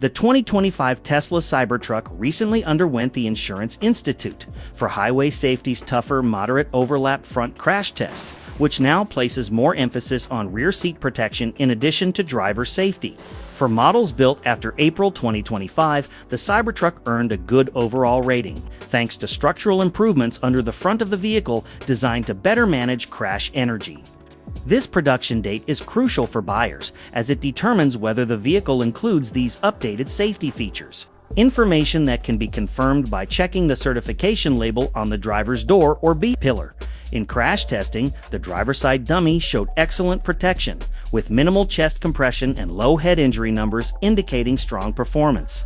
The 2025 Tesla Cybertruck recently underwent the Insurance Institute for Highway Safety's tougher moderate overlap front crash test, which now places more emphasis on rear seat protection in addition to driver safety. For models built after April 2025, the Cybertruck earned a good overall rating, thanks to structural improvements under the front of the vehicle designed to better manage crash energy. This production date is crucial for buyers, as it determines whether the vehicle includes these updated safety features. Information that can be confirmed by checking the certification label on the driver's door or B-pillar. In crash testing, the driver's side dummy showed excellent protection, with minimal chest compression and low head injury numbers indicating strong performance.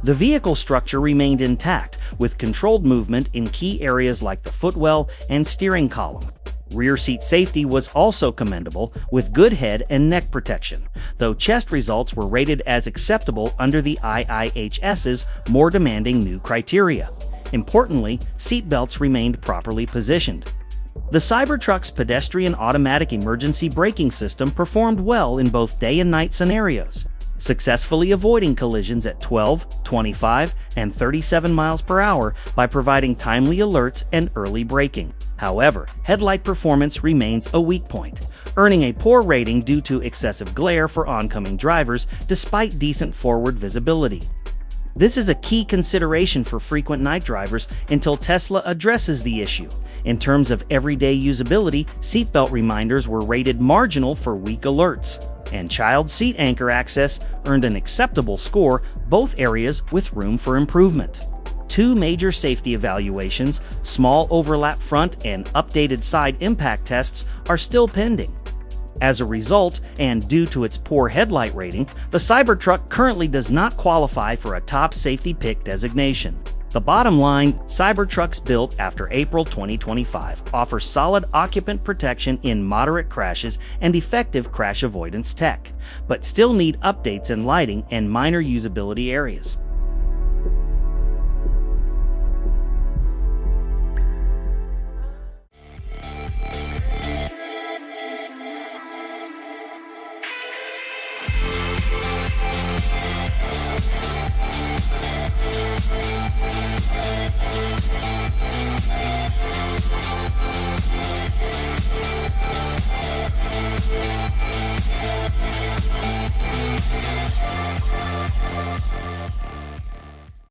The vehicle structure remained intact, with controlled movement in key areas like the footwell and steering column. Rear seat safety was also commendable, with good head and neck protection, though chest results were rated as acceptable under the IIHS's more demanding new criteria. Importantly, seat belts remained properly positioned. The Cybertruck's pedestrian automatic emergency braking system performed well in both day and night scenarios, successfully avoiding collisions at 12, 25, and 37 miles per hour by providing timely alerts and early braking. However, headlight performance remains a weak point, earning a poor rating due to excessive glare for oncoming drivers despite decent forward visibility. This is a key consideration for frequent night drivers until Tesla addresses the issue. In terms of everyday usability, seatbelt reminders were rated marginal for weak alerts, and child seat anchor access earned an acceptable score, both areas with room for improvement. Two major safety evaluations, small overlap front and updated side impact tests, are still pending. As a result, and due to its poor headlight rating, the Cybertruck currently does not qualify for a top safety pick designation. The bottom line, Cybertrucks built after April 2025 offer solid occupant protection in moderate crashes and effective crash avoidance tech, but still need updates in lighting and minor usability areas.